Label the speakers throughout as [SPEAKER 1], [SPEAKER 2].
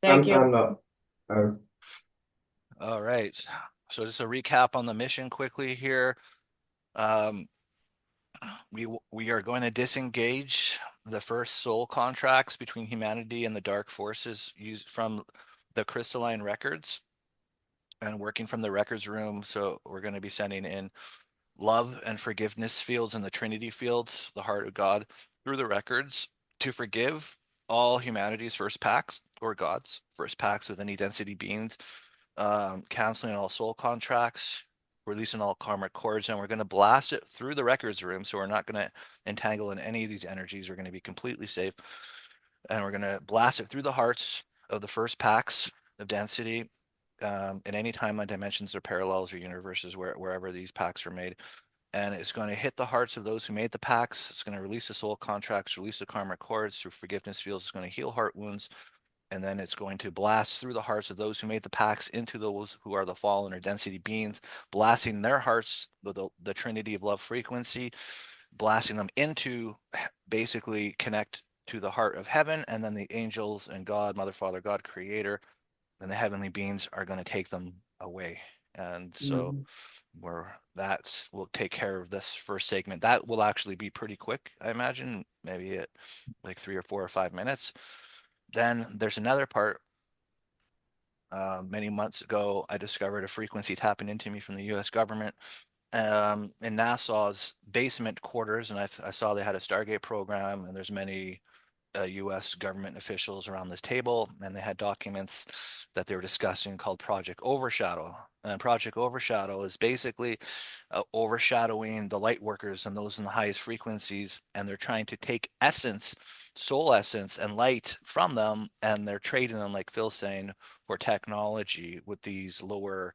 [SPEAKER 1] Thank you.
[SPEAKER 2] I'm not. Oh,
[SPEAKER 3] All right. So just a recap on the mission quickly here. Um, we are going to disengage the first soul contracts between humanity and the dark forces used from the crystalline records and working from the records room. So we're going to be sending in love and forgiveness fields in the Trinity fields, the heart of God, through the records to forgive all humanity's first pacts or God's first pacts with any density beings, canceling all soul contracts, releasing all karmic cords, and we're going to blast it through the records room. So we're not going to entangle in any of these energies. We're going to be completely safe, and we're going to blast it through the hearts of the first packs of density in any timeline dimensions or parallels or universes wherever these packs are made. And it's going to hit the hearts of those who made the pacts. It's going to release the soul contracts, release the karmic cords through forgiveness fields. It's going to heal heart wounds, and then it's going to blast through the hearts of those who made the pacts into those who are the fallen or density beings, blasting their hearts with the trinity of love frequency, blasting them into basically connect to the heart of heaven, and then the angels and God, Mother, Father, God, Creator, and the heavenly beings are going to take them away. And so
[SPEAKER 2] mm,
[SPEAKER 3] we're that will take care of this first segment. That will actually be pretty quick, I imagine, maybe at like 3 or 4 or 5 minutes. Then there's another part. Many months ago, I discovered a frequency tapping into me from the U.S. government in NASA's basement quarters, and I saw they had a Stargate program, and there's many U.S. government officials around this table, and they had documents that they were discussing called Project Overshadow. And Project Overshadow is basically overshadowing the light workers and those in the highest frequencies, and they're trying to take essence, soul essence, and light from them, and they're trading them, like Phil's saying, for technology with these lower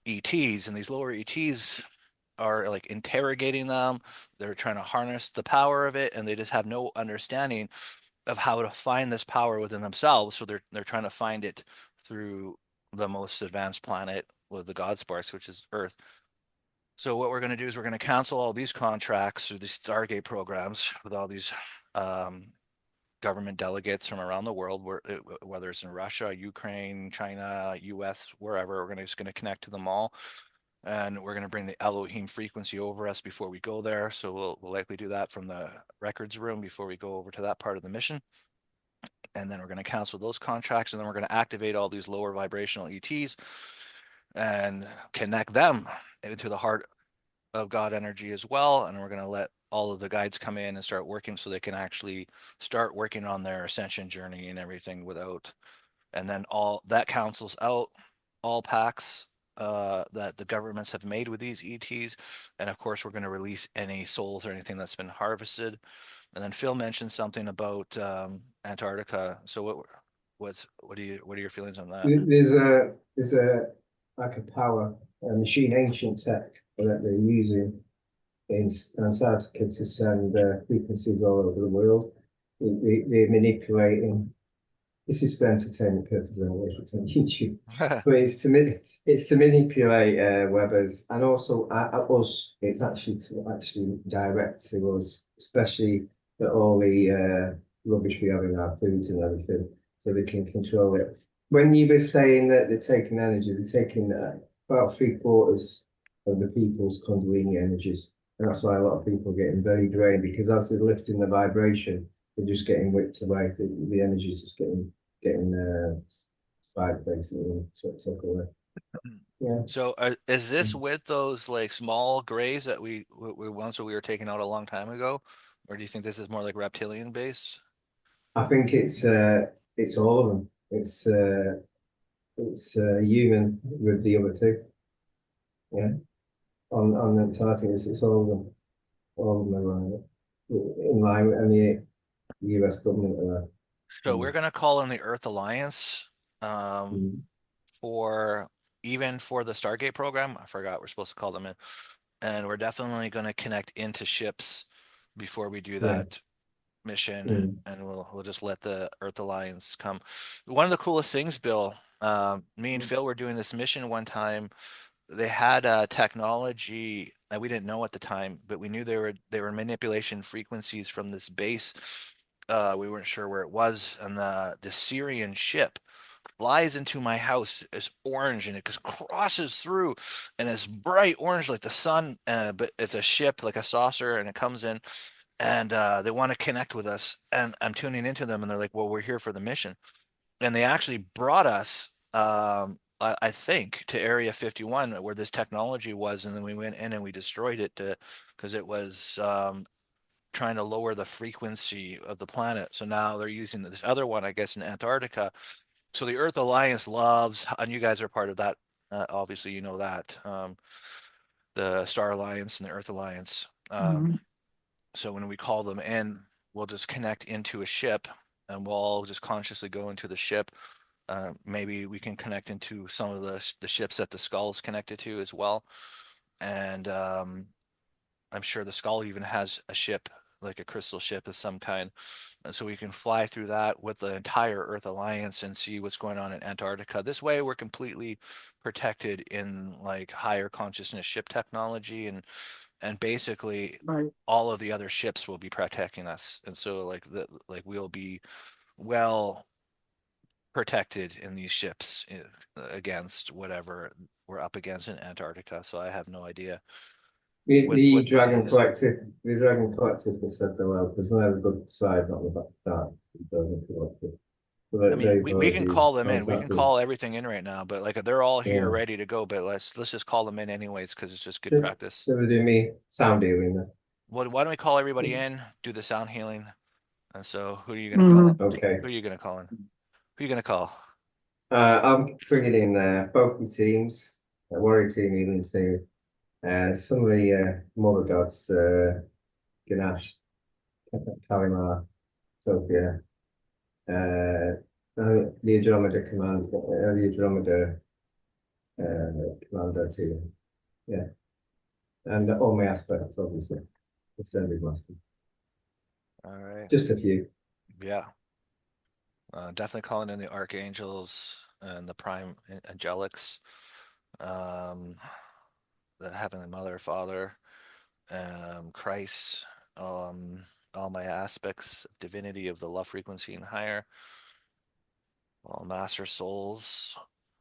[SPEAKER 3] ETs, and these lower ETs are like interrogating them. They're trying to harness the power of it, and they just have no understanding of how to find this power within themselves. So they're trying to find it through the most advanced planet with the God sparks, which is Earth. So what we're going to do is we're going to cancel all these contracts or these Stargate programs with all these um, government delegates from around the world, whether it's in Russia, Ukraine, China, U.S., wherever. We're just going to connect to them all, and we're going to bring the Elohim frequency over us before we go there. So we'll likely do that from the records room before we go over to that part of the mission, and then we're going to cancel those contracts, and then we're going to activate all these lower vibrational ETs and connect them into the heart of God energy as well. And we're going to let all of the guides come in and start working so they can actually start working on their ascension journey and everything without. And then all that cancels out all pacts that the governments have made with these ETs. And of course, we're going to release any souls or anything that's been harvested. And then Phil mentioned something about Antarctica. So what are your feelings on that?
[SPEAKER 2] there's a like a power a machine, ancient tech that they're using in Antarctica to send frequencies all over the world. They're manipulating. This is for entertainment purposes. I watch it on YouTube, but it's to manipulate weathers and also us. It's actually to actually direct to us, especially that all the rubbish we have in our foods and everything, so they can control it. When you were saying that they're taking energy, they're taking about three-quarters of the people's Kundalini energies, and that's why a lot of people are getting very drained because as they're lifting the vibration, they're just getting whipped away. The energy's just getting spiked basically and took away. Yeah,
[SPEAKER 3] So is this with those like small grays that we were taking out a long time ago, or do you think this is more like reptilian base?
[SPEAKER 2] I think it's all of them. It's human with the other two. Yeah, on the Antarctic, it's all of them. All of them are in line with any US government are there.
[SPEAKER 3] So we're
[SPEAKER 2] Mm.
[SPEAKER 3] gonna call in the Earth Alliance um,
[SPEAKER 2] Mm.
[SPEAKER 3] for even for the Stargate program. I forgot we're supposed to call them in, and we're definitely gonna connect into ships before we do
[SPEAKER 2] Yeah.
[SPEAKER 3] that mission,
[SPEAKER 2] Mm.
[SPEAKER 3] and we'll just let the Earth Alliance come. One of the coolest things, Bill, me and
[SPEAKER 2] Mm.
[SPEAKER 3] Phil were doing this mission one time. They had technology that we didn't know at the time, but we knew they were manipulation frequencies from this base. We weren't sure where it was, and the Syrian ship flies into my house. It's orange and it just crosses through and it's bright orange like the sun, but it's a ship like a saucer and it comes in and they want to connect with us. And I'm tuning into them and they're like, well, we're here for the mission. And they actually brought us, I think, to Area 51 where this technology was. And then we went in and we destroyed it because it was trying to lower the frequency of the planet. So now they're using this other one, I guess, in Antarctica. So the Earth Alliance loves, and you guys are part of that. Obviously, you know that the Star Alliance and the Earth Alliance.
[SPEAKER 1] Mhm.
[SPEAKER 3] So when we call them in, we'll just connect into a ship, and we'll all just consciously go into the ship. Maybe we can connect into some of the ships that the skull is connected to as well. And I'm sure the skull even has a ship, like a crystal ship of some kind. And so we can fly through that with the entire Earth Alliance and see what's going on in Antarctica. This way we're completely protected in like higher consciousness ship technology and basically
[SPEAKER 1] Right.
[SPEAKER 3] all of the other ships will be protecting us. And so like we'll be well protected in these ships against whatever we're up against in Antarctica. So I have no idea
[SPEAKER 2] The
[SPEAKER 3] what that
[SPEAKER 2] Dragon
[SPEAKER 3] is.
[SPEAKER 2] Collective, the Dragon Collective has said that well, there's no good side, not the bad side. The Dragon Collective. So
[SPEAKER 3] I mean,
[SPEAKER 2] they've
[SPEAKER 3] we can
[SPEAKER 2] already
[SPEAKER 3] call them in. We can
[SPEAKER 2] contacted.
[SPEAKER 3] call everything in right now, but like they're all here
[SPEAKER 2] Yeah.
[SPEAKER 3] ready to go. But let's just call them in anyways because it's just good
[SPEAKER 2] So,
[SPEAKER 3] practice.
[SPEAKER 2] so they do me sound healing then.
[SPEAKER 3] Why don't we call everybody in, do the sound healing? And so who are you gonna call?
[SPEAKER 1] Mhm.
[SPEAKER 2] Okay.
[SPEAKER 3] Who are you gonna call in? Who are you gonna call?
[SPEAKER 2] I'm bringing in both the teams, warrior team, healing team, some of the mother gods, Ganesh, Kalimar, Sophia, the Andromeda command, the Andromeda commander team. Yeah, and all my aspects, obviously. Ascended Master.
[SPEAKER 3] All right.
[SPEAKER 2] Just a few.
[SPEAKER 3] Yeah. Definitely calling in the Archangels and the Prime Angelics, um, the Heavenly Mother, Father, Christ, all my aspects of divinity of the love frequency and higher, all master souls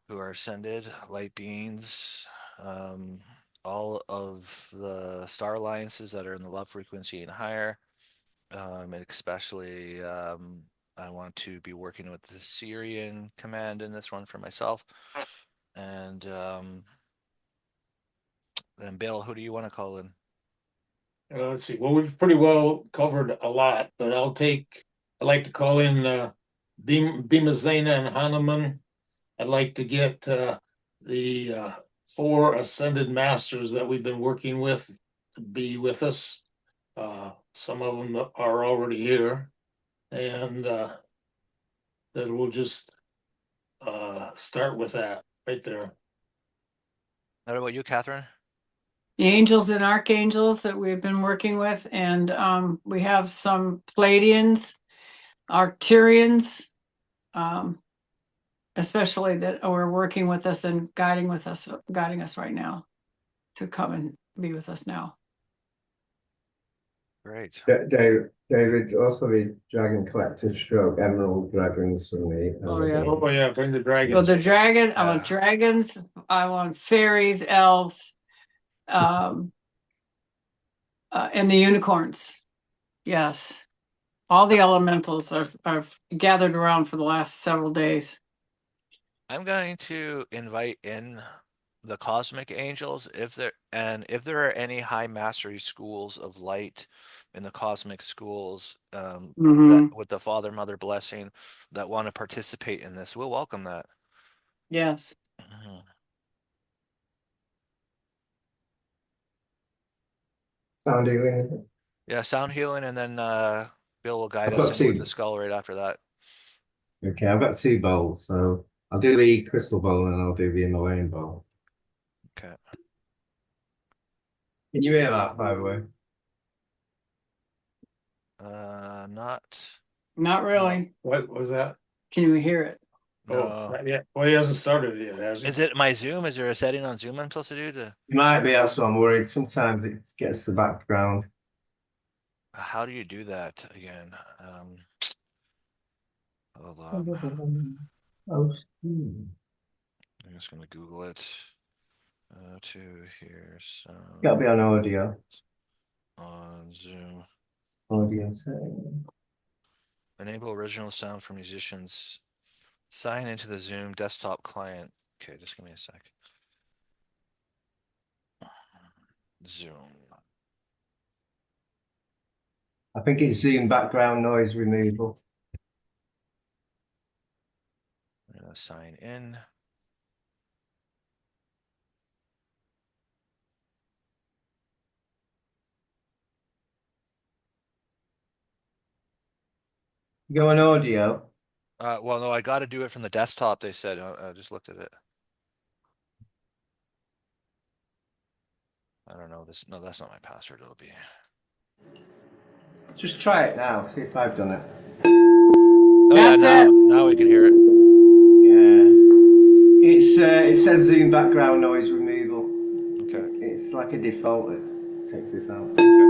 [SPEAKER 3] who are ascended, light beings, um, all of the star alliances that are in the love frequency and higher, and especially I want to be working with the Syrian command in this one for myself. And then Bill, who do you want to call in?
[SPEAKER 4] Let's see. Well, we've pretty well covered a lot, but I'd like to call in Bima Zena and Hanuman. I'd like to get the four ascended masters that we've been working with to be with us. Some of them are already here, and that we'll just start with that right there.
[SPEAKER 3] What about you, Catherine?
[SPEAKER 1] The angels and archangels that we've been working with, and we have some Pleiadians, Arcturians, especially that are working with us and guiding us right now to come and be with us now.
[SPEAKER 3] Great.
[SPEAKER 2] David, also the Dragon Collective stroke, Emerald Dragons from the.
[SPEAKER 1] Oh, yeah.
[SPEAKER 4] Oh yeah, bring the
[SPEAKER 1] So
[SPEAKER 4] dragons.
[SPEAKER 1] the dragon, I want
[SPEAKER 3] Yeah.
[SPEAKER 1] dragons, I want fairies, elves, and the unicorns. Yes. All the elementals I've gathered around for the last several days.
[SPEAKER 3] I'm going to invite in the cosmic angels if there are any high mastery schools of light in the cosmic schools that
[SPEAKER 1] Mhm.
[SPEAKER 3] with the father mother blessing that want to participate in this, we'll welcome that.
[SPEAKER 1] Yes.
[SPEAKER 3] Mhm.
[SPEAKER 2] Sound healing, is it?
[SPEAKER 3] Yeah, sound healing, and then Bill will guide
[SPEAKER 2] I've
[SPEAKER 3] us
[SPEAKER 2] got
[SPEAKER 3] in with the
[SPEAKER 2] two.
[SPEAKER 3] skull right after that.
[SPEAKER 2] Okay, I've got two bowls, so I'll do the crystal bowl and I'll do the Himalayan bowl.
[SPEAKER 3] Okay.
[SPEAKER 2] Can you hear that, by the way?
[SPEAKER 3] Not
[SPEAKER 1] Not really.
[SPEAKER 4] What was that?
[SPEAKER 1] Can you hear it?
[SPEAKER 4] Oh,
[SPEAKER 3] no.
[SPEAKER 4] not yet. Well, he hasn't started it yet, has he?
[SPEAKER 3] Is it my Zoom? Is there a setting on Zoom I'm supposed to do to?
[SPEAKER 2] It might be, that's what I'm worried. Sometimes it gets the background.
[SPEAKER 3] How do you do that again? Hold on.
[SPEAKER 2] Oh,
[SPEAKER 3] I'm just going to Google it. To hear sound
[SPEAKER 2] Gotta be on audio.
[SPEAKER 3] on Zoom.
[SPEAKER 2] Audio setting.
[SPEAKER 3] Enable original sound for musicians. Sign into the Zoom desktop client. Okay, just give me a sec. Zoom.
[SPEAKER 2] I think it's Zoom background noise removal.
[SPEAKER 3] I'm gonna sign in.
[SPEAKER 2] Go on audio.
[SPEAKER 3] Well, no, I got to do it from the desktop. They said. I just looked at it. I don't know this. No, that's not my password. It'll be.
[SPEAKER 2] Just try it now. See if I've done it.
[SPEAKER 3] Oh
[SPEAKER 1] That's
[SPEAKER 3] yeah,
[SPEAKER 1] it.
[SPEAKER 3] now we can hear it.
[SPEAKER 2] Yeah. It says Zoom background noise removal.
[SPEAKER 3] Okay.
[SPEAKER 2] It's like a default. It takes this out.
[SPEAKER 3] Okay.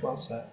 [SPEAKER 2] One sec.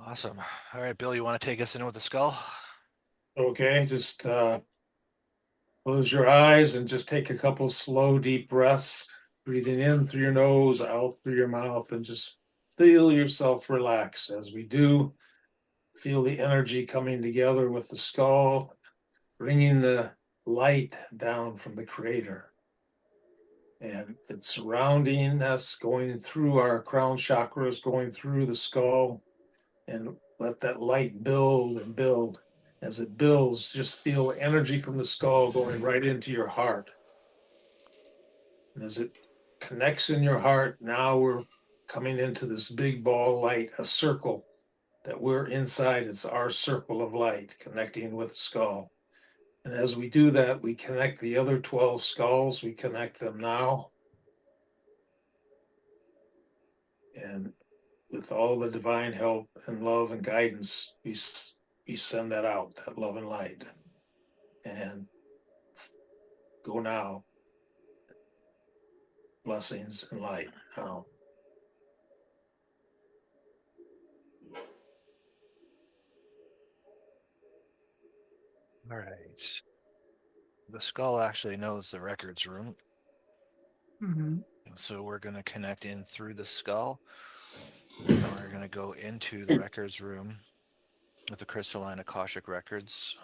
[SPEAKER 3] Awesome. All right, Bill, you want to take us in with the skull?
[SPEAKER 4] Okay, just close your eyes and just take a couple slow, deep breaths, breathing in through your nose, out through your mouth, and just feel yourself relax. As we do, feel the energy coming together with the skull, bringing the light down from the creator. And it's surrounding us, going through our crown chakras, going through the skull, and let that light build and build. As it builds, just feel energy from the skull going right into your heart. And as it connects in your heart, now we're coming into this big ball light, a circle that we're inside. It's our circle of light connecting with the skull. And as we do that, we connect the other 12 skulls. We connect them now. And with all the divine help and love and guidance, we send that out, that love and light. And go now. Blessings and light now.
[SPEAKER 3] All right. The skull actually knows the records room.
[SPEAKER 1] Mhm.
[SPEAKER 3] So we're going to connect in through the skull. And we're going to go into the records room with the crystalline Akashic records.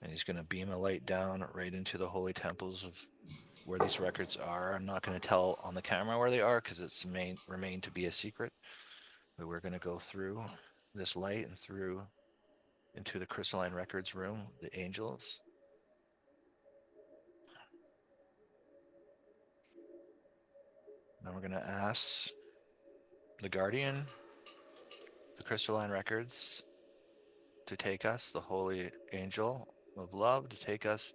[SPEAKER 3] And he's going to beam a light down right into the holy temples of where these records are. I'm not going to tell on the camera where they are because it's remain to be a secret. But we're going to go through this light and through into the crystalline records room, the angels. Then we're going to ask the guardian, the crystalline records, to take us, the holy angel of love, to take us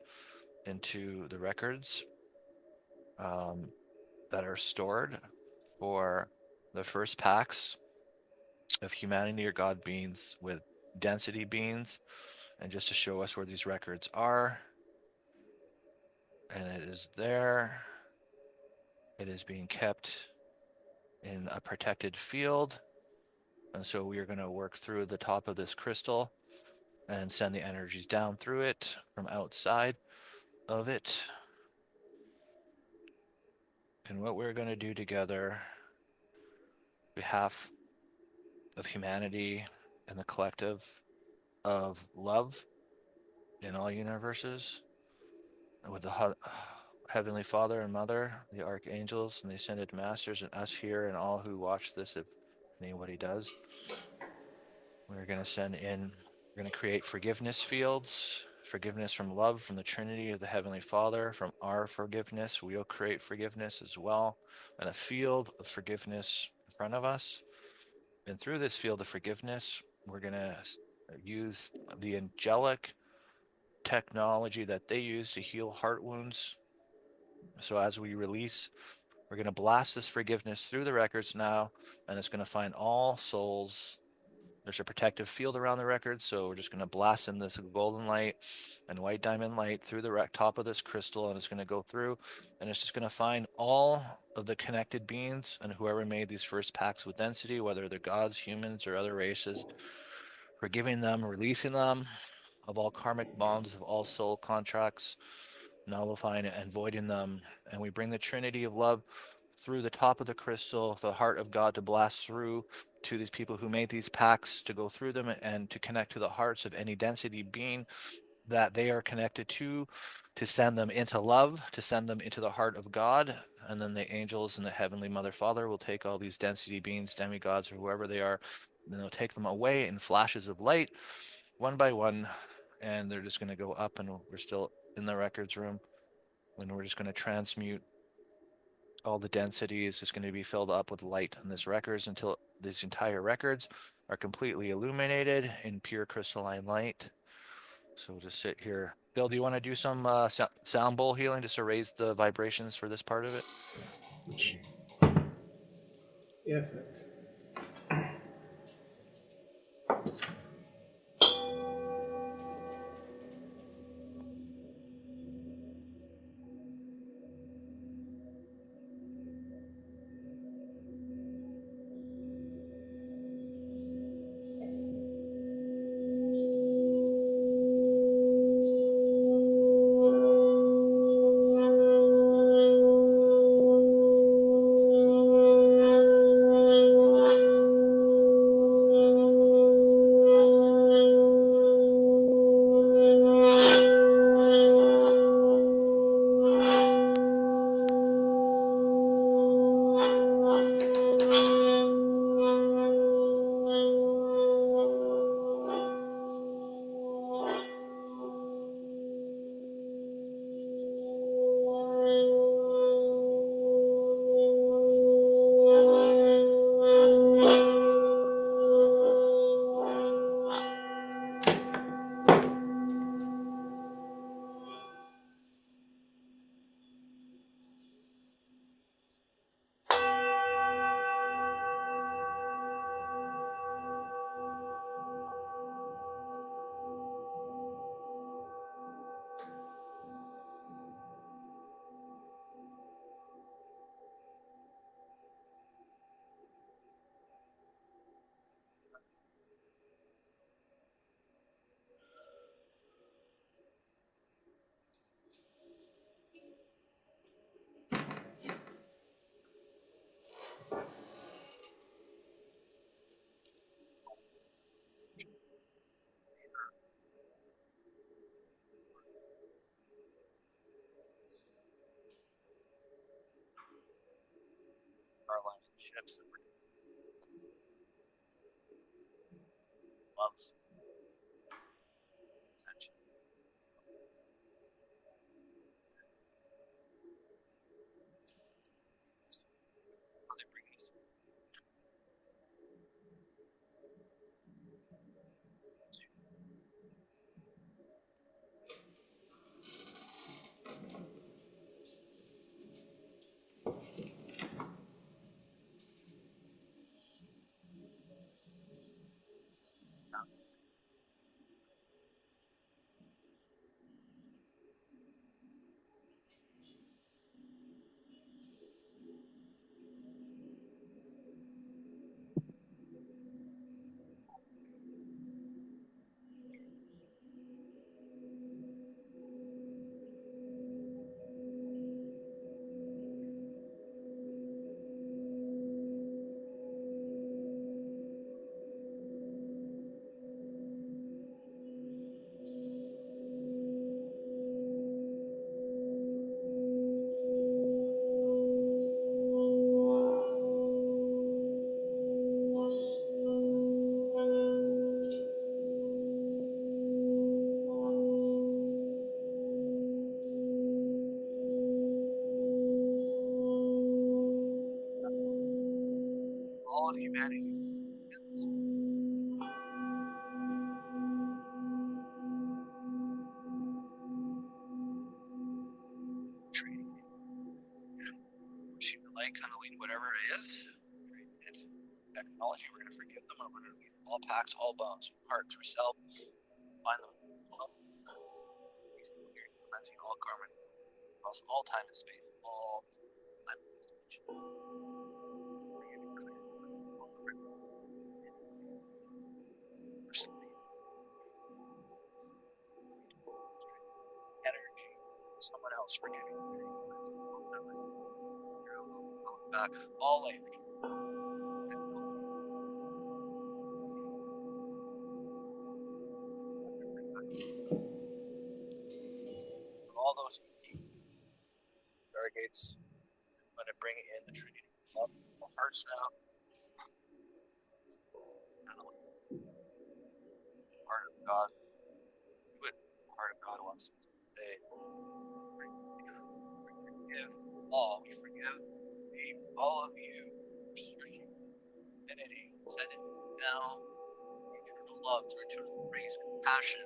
[SPEAKER 3] into the records that are stored for the first packs of humanity or God beings with density beings, and just to show us where these records are. And it is there. It is being kept in a protected field. And so we are going to work through the top of this crystal and send the energies down through it from outside of it. And what we're going to do together, behalf of humanity and the collective of love in all universes, with the Heavenly Father and Mother, the Archangels and the Ascended Masters, and us here and all who watch this, if anybody does, we're going to send in, we're going to create forgiveness fields, forgiveness from love, from the Trinity of the Heavenly Father, from our forgiveness. We'll create forgiveness as well, and a field of forgiveness in front of us. And through this field of forgiveness, we're going to use the angelic technology that they use to heal heart wounds. So as we release, we're going to blast this forgiveness through the records now, and it's going to find all souls. There's a protective field around the records, so we're just going to blast in this golden light and white diamond light through the top of this crystal, and it's going to go through, and it's just going to find all of the connected beings and whoever made these first pacts with density, whether they're gods, humans, or other races, forgiving them, releasing them of all karmic bonds, of all soul contracts, nullifying and voiding them. And we bring the Trinity of love through the top of the crystal, the heart of God, to blast through to these people who made these pacts, to go through them and to connect to the hearts of any density being that they are connected to send them into love, to send them into the heart of God. And then the angels and the Heavenly Mother Father will take all these density beings, demigods, or whoever they are, and they'll take them away in flashes of light, one by one, and they're just going to go up, and we're still in the records room, and we're just going to transmute all the density is just going to be filled up with light in this records until these entire records are completely illuminated in pure crystalline light. So we'll just sit here. Bill, do you want to do some sound bowl healing just to raise the vibrations for this part of it?
[SPEAKER 2] Yeah.
[SPEAKER 3] Ships that loves Ascension. They bring these all of humanity. Training. Human light, kind of like whatever it is. Technology, we're going to forgive them, and we're going to leave all pacts, all bones, heart through self, find them, cleansing all karma, across all time and space, all time and space. Energy, someone else forgiving, back, all life. All those Stargates, I'm going to bring in the Trinity of love, hearts now. Heart of God. Do it. Heart of God wants to say. Forgive all. We forgive all of you. Searching divinity. Send it now. Eternal love, through eternal grace, compassion,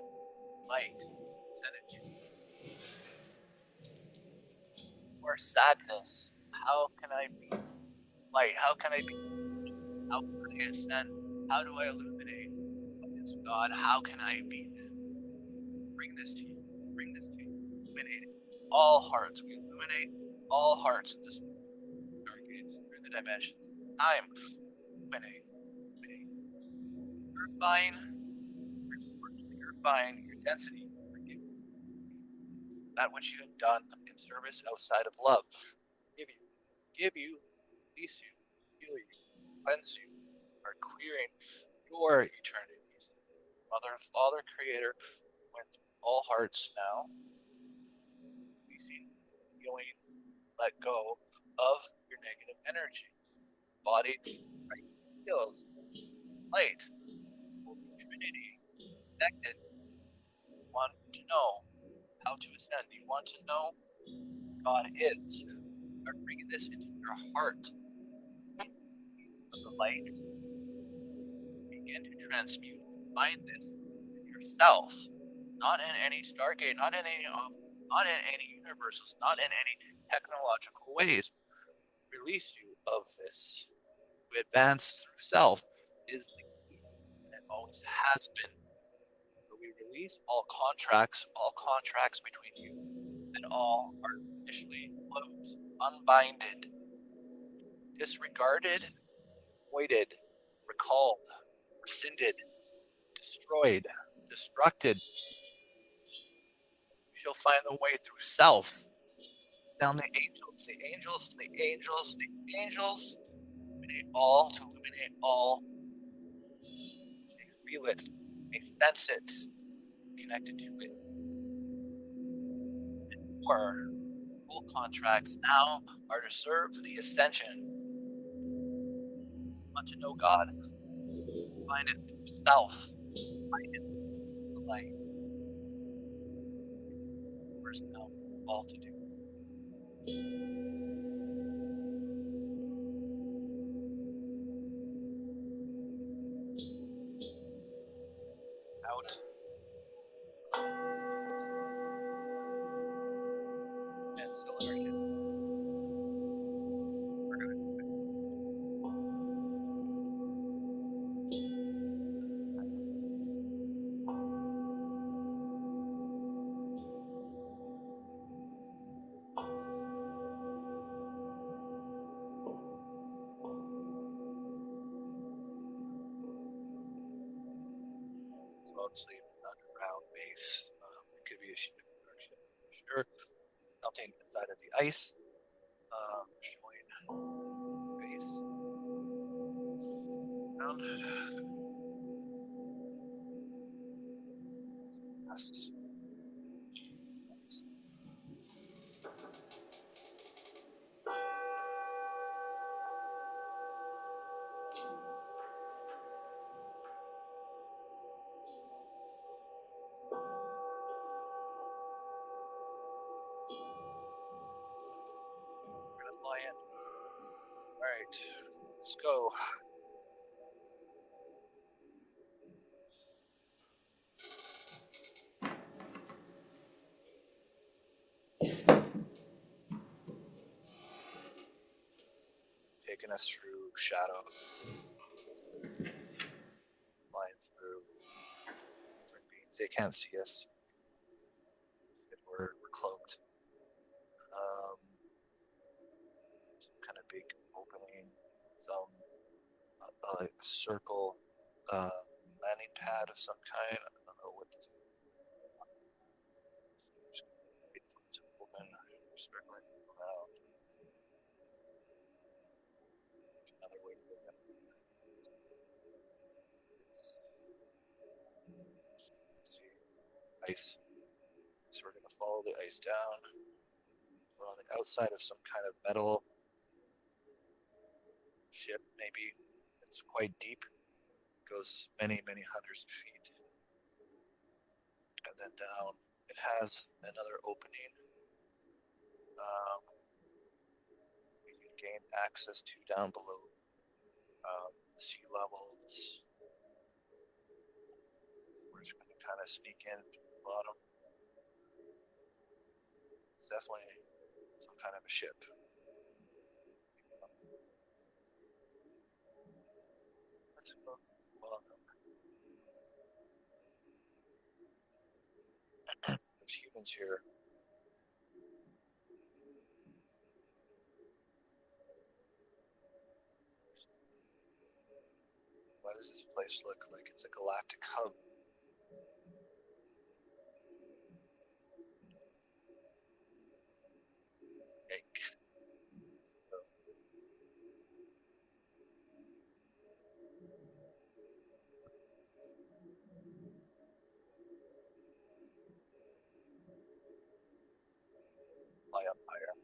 [SPEAKER 3] light. Send it to you. Or sadness. How can I be light? How can I be? How can I ascend? How do I illuminate? What is God? How can I be? Bring this to you. Bring this to you. Illuminate all hearts. We illuminate all hearts in this Stargates through the dimension. Time. Illuminate. Purifying your density. That which you have done in service outside of love. Give you, release you, heal you, cleanse you, are clearing your eternities. Mother, Father, Creator, went through all hearts now, releasing, healing, let go of your negative energy. Body, right, feels light, Trinity, connected. You want to know how to ascend. You want to know God is. Start bringing this into your heart. Of the light, begin to transmute. Find this in yourself, not in any Stargate, not in any universes, not in any technological ways. Release you of this. To advance through self is the key, and it always has been. So we release all contracts between you and all artificially closed, unbinded, disregarded, voided, recalled, rescinded, destroyed, destructed. You shall find the way through self. Down the angels, the angels, the angels, the angels. Illuminate all to illuminate all. They feel it. They sense it. Connected to it. Or full contracts now are to serve the Ascension. Want to know God? Find it through self. Find it through the light. First now, all to do. Out. Ancillary. We're gonna sleep underground base. It could be a ship, sure. Melting inside of the ice. Showing base. Ground. Yes. We're gonna fly in. Alright, let's go. taking us through shadow, flying through different beings. They can't see us. We're cloaked. Some kind of big opening, some like a circle, landing pad of some kind. I don't know what this is. Just open, circling around. Another way to look at it. See, ice. So we're gonna follow the ice down. We're on the outside of some kind of metal ship, maybe. It's quite deep. It goes many, many hundreds of feet. And then down, it has another opening. We can gain access to down below the sea levels. We're just going to kind of sneak in to the bottom. It's definitely some kind of a ship. Let's go. Well, there's humans here. What does this place look like? It's a galactic hub. Yikes. Fly up higher.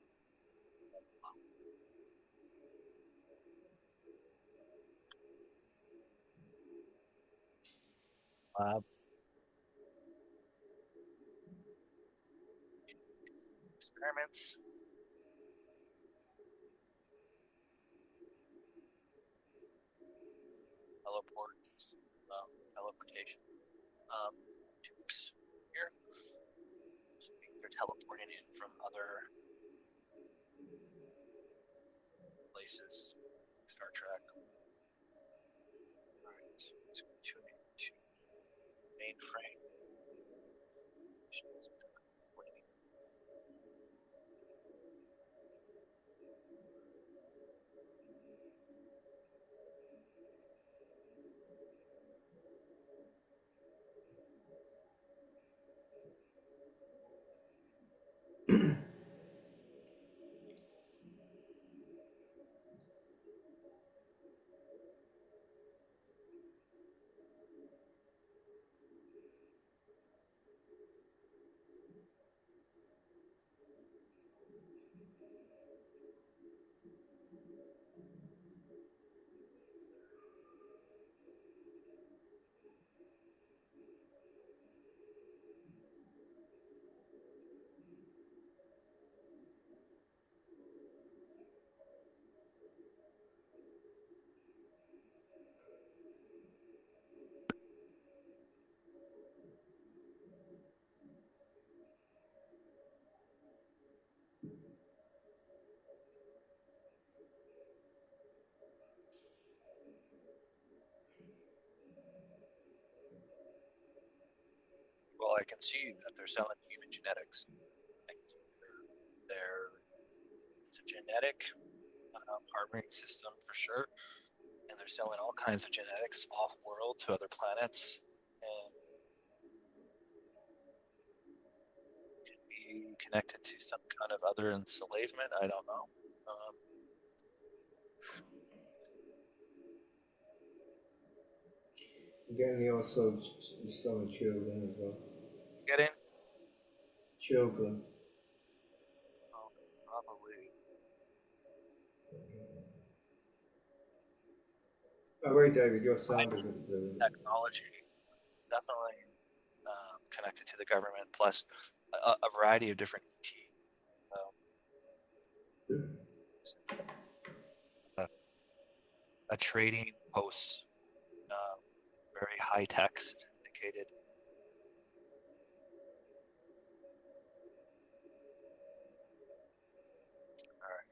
[SPEAKER 3] Experiments. Teleport. Teleportation. Tubes here. So they're teleporting in from other places. Star Trek. Alright, let's go to mainframe. Well, I can see that they're selling human genetics. It's a genetic harboring system for sure, and they're selling all kinds of genetics off-world to other planets, and can be connected to some kind of other enslavement. I don't know.
[SPEAKER 2] Again, you also selling children as well.
[SPEAKER 3] Get in?
[SPEAKER 2] Children.
[SPEAKER 3] Oh, probably.
[SPEAKER 2] Oh, wait, David, your sound isn't brilliant.
[SPEAKER 3] Technology, definitely connected to the government, plus a variety of different a trading post, very high tech, sophisticated. All right.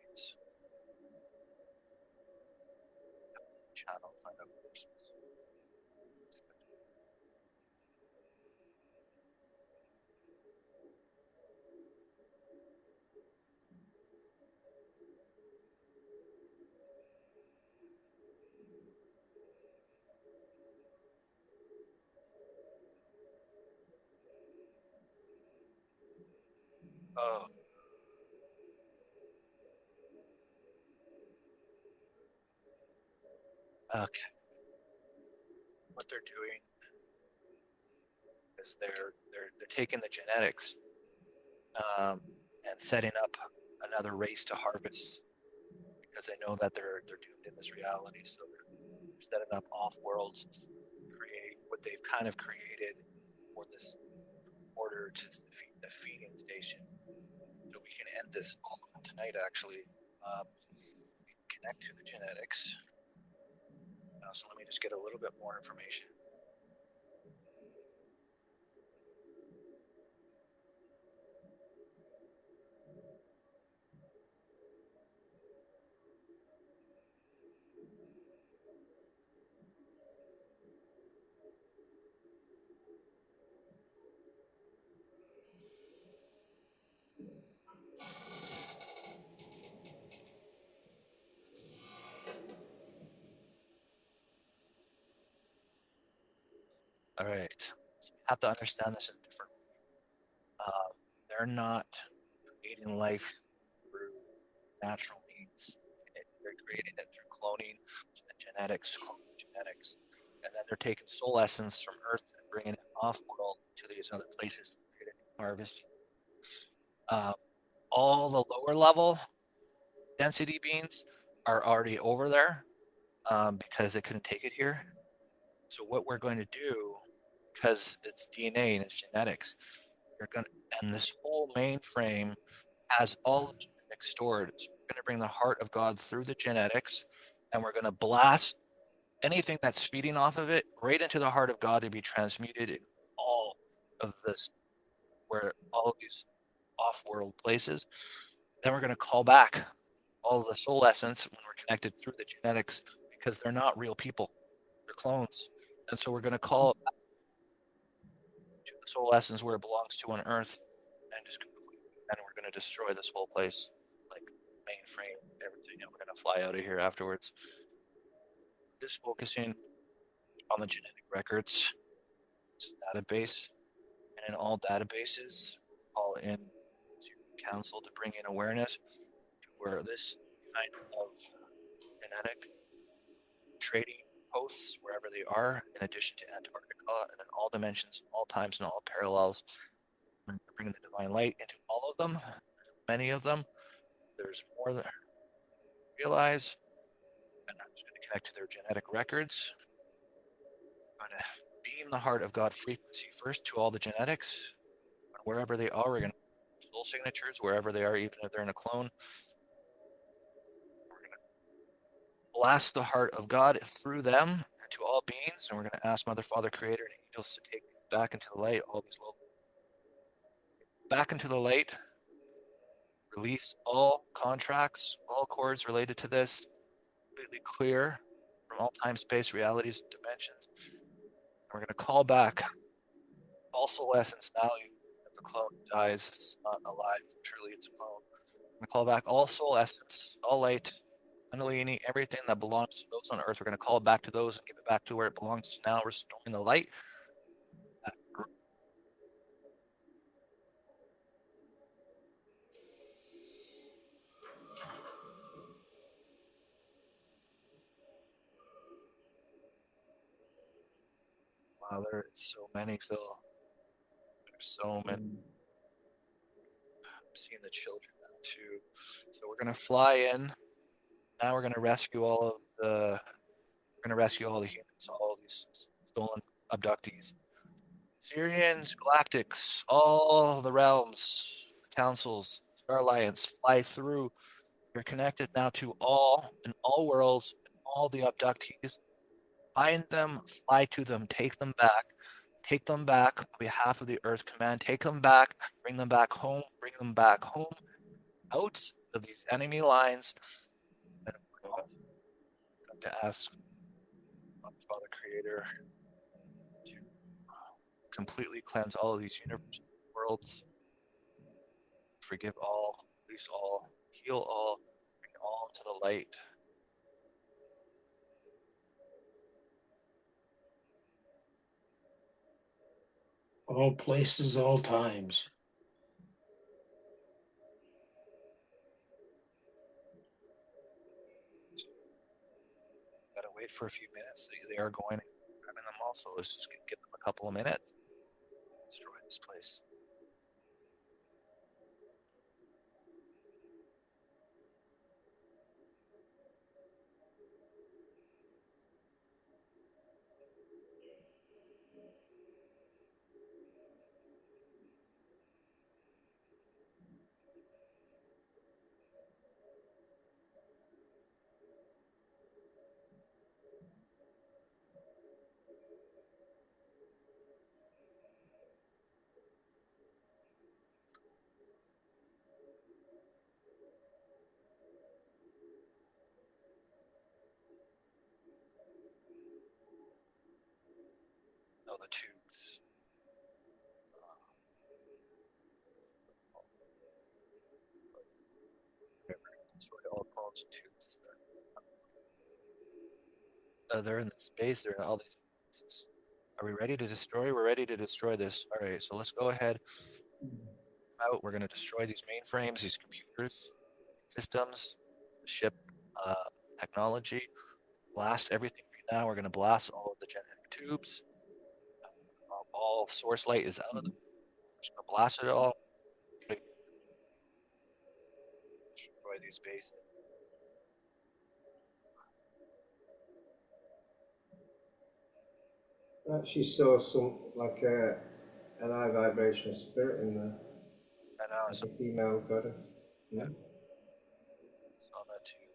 [SPEAKER 3] channel. Find out. Oh, okay. What they're doing is they're taking the genetics and setting up another race to harvest because they know that they're doomed in this reality. So they're setting up off worlds, create what they've kind of created for this order to defeat the feeding station. So we can end this all tonight. Actually, we can connect to the genetics. So let me just get a little bit more information. All right. You have to understand this in a different way. They're not creating life through natural means. They're creating it through cloning and genetics, and then they're taking soul essence from Earth and bringing it off world to these other places to create a harvest. All the lower level density beings are already over there because they couldn't take it here. So what we're going to do, because it's DNA and it's genetics, we're going to, and this whole mainframe has all the genetics stored. So we're going to bring the heart of God through the genetics, and we're going to blast anything that's feeding off of it right into the heart of God to be transmuted in all of this, where all of these off-world places. Then we're going to call back all of the soul essence when we're connected through the genetics because they're not real people, they're clones. And so we're going to call it back to the soul essence where it belongs to on Earth, and just and we're going to destroy this whole place, like mainframe, everything, and we're going to fly out of here afterwards. Just focusing on the genetic records database, and in all databases, call in to council to bring in awareness to where this kind of genetic trading posts, wherever they are, in addition to Antarctica, and in all dimensions, all times, and all parallels, bringing the divine light into all of them, many of them. There's more than I realize, and I'm just going to connect to their genetic records. I'm going to beam the heart of God frequency first to all the genetics, and wherever they are, we're going to soul signatures, wherever they are, even if they're in a clone. We're going to blast the heart of God through them and to all beings, and we're going to ask Mother, Father, Creator, and angels to take back into the light all these low back into the light, release all contracts, all cords related to this, completely clear from all time, space, realities, and dimensions. And we're going to call back all soul essence now. If the clone dies, it's not alive. Truly, it's a clone. We're going to call back all soul essence, all light, Kundalini, everything that belongs to those on Earth. We're going to call it back to those and give it back to where it belongs now, restoring the light. Wow, there's so many, Phil. There's so many. I'm seeing the children now too. So we're gonna fly in. Now we're gonna rescue all of the. We're gonna rescue all the humans, all these stolen abductees, Syrians, Galactics, all the realms, councils, Star Alliance. Fly through. You're connected now to all in all worlds, all the abductees. Find them, fly to them, take them back. Take them back on behalf of the Earth Command. Take them back, bring them back home, bring them back home, out of these enemy lines. And to ask Creator to completely cleanse all of these universe worlds, forgive all, release all, heal all, bring all to the light.
[SPEAKER 4] All places, all times.
[SPEAKER 3] Gotta wait for a few minutes. They are going and grabbing them all, so let's just give them a couple of minutes. Destroy this place. Oh, the tubes. Destroy all calls tubes. They're in the space. They're in all these. Are we ready to destroy? We're ready to destroy this. All right, so let's go ahead. Out. We're going to destroy these mainframes, these computers, systems, the ship technology. Blast everything right now. We're going to blast all of the genetic tubes. All source light is out of them. We're just going to blast it all. Destroy these bases.
[SPEAKER 2] I actually saw some, like an high vibrational spirit in there,
[SPEAKER 3] I know,
[SPEAKER 2] like
[SPEAKER 3] so
[SPEAKER 2] a female goddess.
[SPEAKER 3] Yeah. saw that too.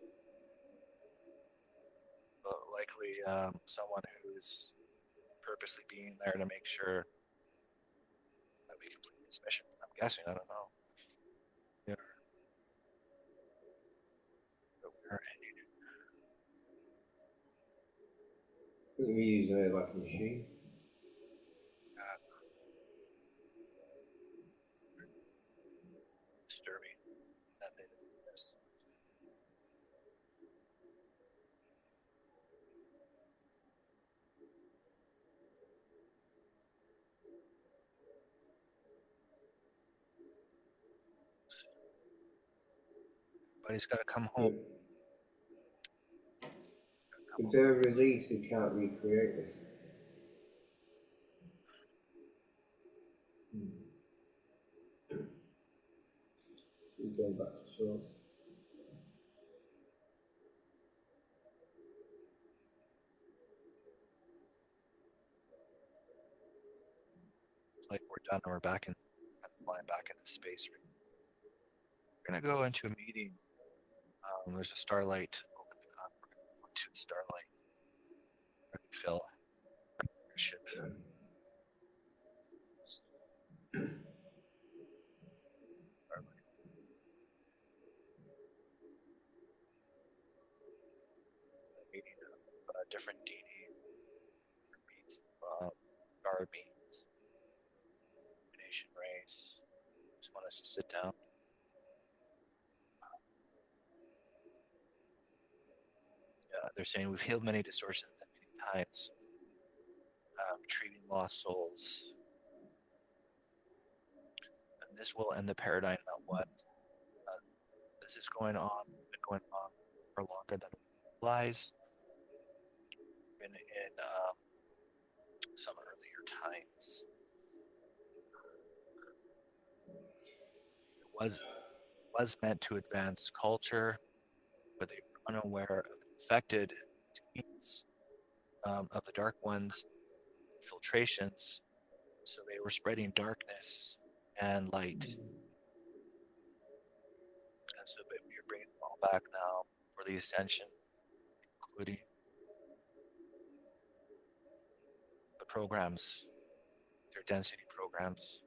[SPEAKER 3] But likely someone who's purposely being there to make sure that we complete this mission. I'm guessing. I don't know. Yeah. But we're
[SPEAKER 2] We're using it like a machine.
[SPEAKER 3] disturbing that they did this. But he's got to come home.
[SPEAKER 2] If they're released, you can't recreate this. We're going back to source.
[SPEAKER 3] It's like we're done and we're back in, flying back into space. We're gonna go into a meeting. There's a starlight opening up. We're gonna go into the starlight. We're gonna fill our ship. Starlight. Meeting of different DD beats, star beams, nation race. Just want us to sit down. Yeah, they're saying we've healed many distortions many times, treating lost souls. And this will end the paradigm that what this is going on, been going on for longer than we realize. In some earlier times, it was meant to advance culture, but they were unaware of the infected teams of the Dark Ones, infiltrations. So they were spreading darkness and light. And so we're bringing them all back now for the Ascension, including the programs, their density programs.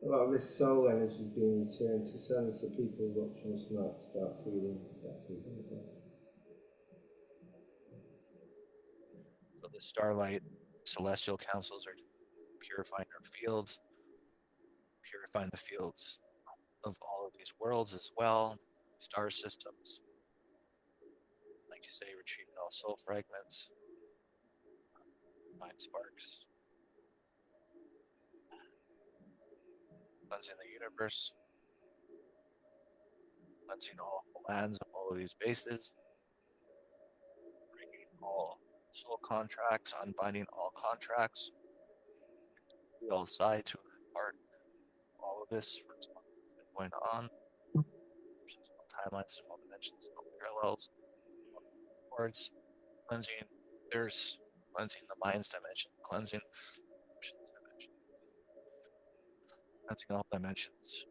[SPEAKER 2] A lot of this soul energy is being returned to send so people watching us not start feeling better.
[SPEAKER 3] the starlight, celestial councils are purifying our fields, purifying the fields of all of these worlds as well, star systems. Like you say, retrieving all soul fragments, mind sparks, cleansing the universe, cleansing all lands of all of these bases, breaking all soul contracts, unbinding all contracts, all sides who are part of all of this for as long as it's been going on. All timelines, all dimensions, all parallels, all chords, cleansing. There's cleansing the mind's dimension, cleansing emotions dimension, cleansing all dimensions.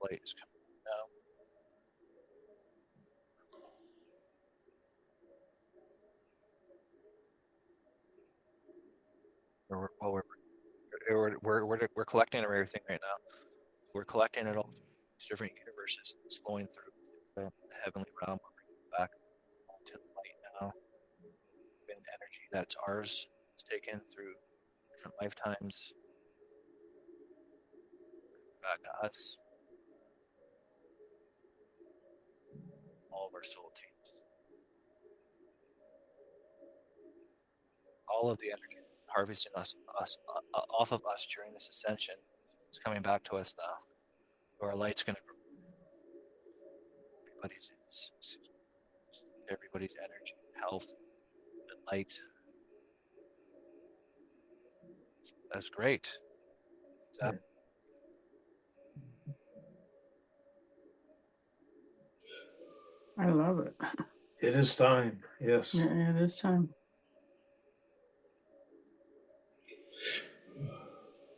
[SPEAKER 3] Light is coming now. We're collecting everything right now. We're collecting it all through different universes. It's flowing through the heavenly realm. We're bringing it back to the light now. And energy that's ours. It's taken through different lifetimes back to us. All of our soul teams. All of the energy harvesting off of us during this ascension is coming back to us now. So our light's going to grow. Everybody's energy, health, and light. That's great.
[SPEAKER 1] I love it.
[SPEAKER 4] It is time, yes.
[SPEAKER 1] Yeah, it is time.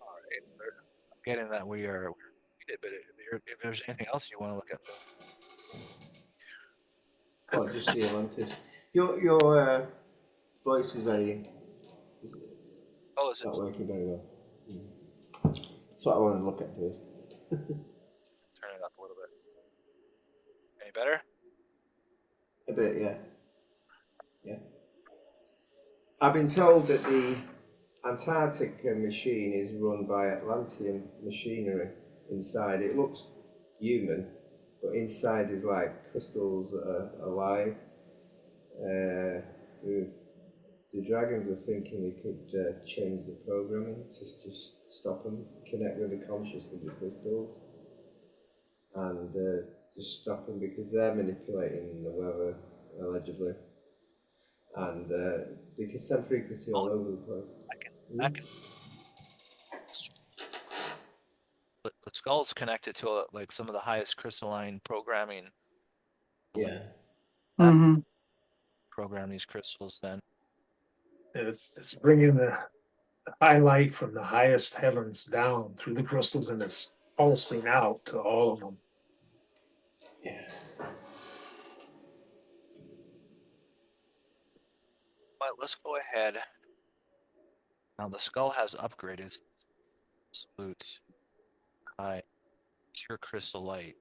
[SPEAKER 3] All right. I'm getting that we are needed, but if there's anything else you want to look at,
[SPEAKER 2] Well, just the Atlantis. Your voice is very. It's
[SPEAKER 3] oh, is it
[SPEAKER 2] not working very well. That's what I want to look at first.
[SPEAKER 3] turn it up a little bit? Any better?
[SPEAKER 2] A bit, yeah. Yeah. I've been told that the Antarctic machine is run by Atlantean machinery inside. It looks human, but inside is like crystals that are alive. The dragons were thinking we could change the programming to just stop them, connect with the consciousness of the crystals, and just stop them because they're manipulating the weather, allegedly. And they can send frequency all over the place.
[SPEAKER 3] I can. The skull's connected to like some of the highest crystalline programming.
[SPEAKER 2] Yeah.
[SPEAKER 1] Mm-hmm.
[SPEAKER 3] Program these crystals then.
[SPEAKER 4] And it's bringing the highlight from the highest heavens down through the crystals, and it's pulsing out to all of them.
[SPEAKER 2] Yeah.
[SPEAKER 3] But let's go ahead. Now the skull has upgraded. Absolute high pure crystal light.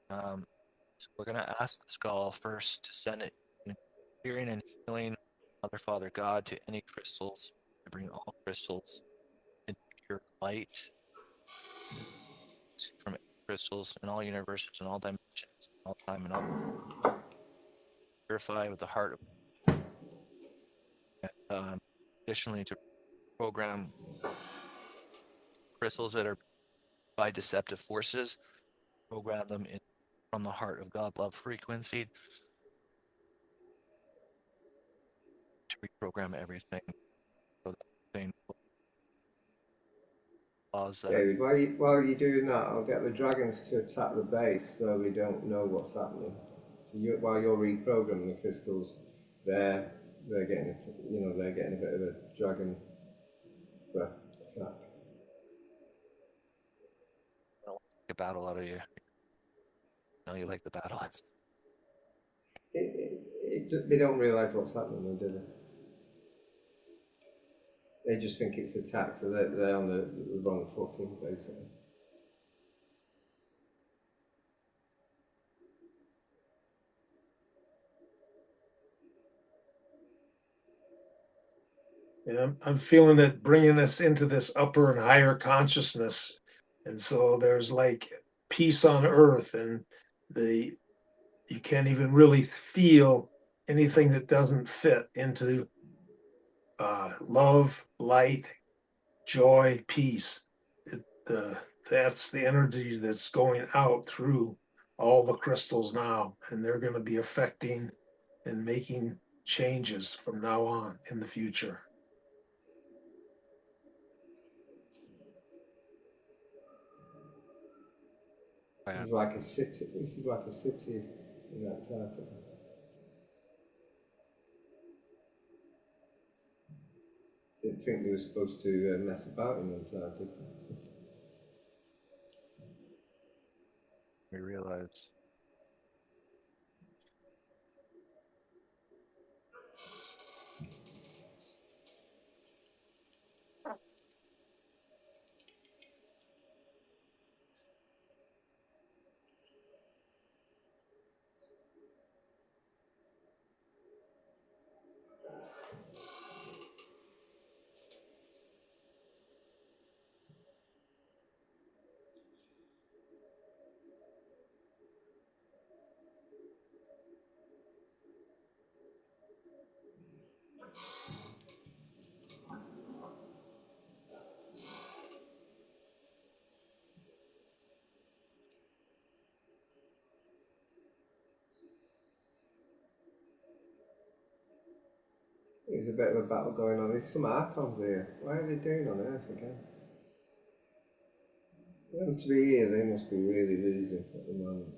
[SPEAKER 3] So we're gonna ask the skull first to send it clearing and healing Mother Father God to any crystals, to bring all crystals into pure light from crystals in all universes and all dimensions, all time and all purify with the heart of additionally to program crystals that are by deceptive forces, program them in from the heart of God love frequency to reprogram everything. So that laws that
[SPEAKER 2] David, while you're doing that, I'll get the dragons to attack the base so we don't know what's happening. So while you're reprogramming the crystals, they're getting they're getting a bit of a dragon breath attack.
[SPEAKER 3] I don't want to take a battle out of you. I know you like the battle.
[SPEAKER 2] They don't realise what's happening, do they? They just think it's attacked, so they're on the wrong footing, basically.
[SPEAKER 4] And I'm feeling it bringing us into this upper and higher consciousness. And so there's like peace on earth, and you can't even really feel anything that doesn't fit into love, light, joy, peace. That's the energy that's going out through all the crystals now, and they're going to be affecting and making changes from now on in the future.
[SPEAKER 2] This is like a city. This is like a city in Antarctic. Didn't think they were supposed to mess about in Antarctic.
[SPEAKER 3] We realize.
[SPEAKER 2] There's a bit of a battle going on. There's some Archons here. Why are they doing on Earth again? They must be here. They must be really losing at the moment.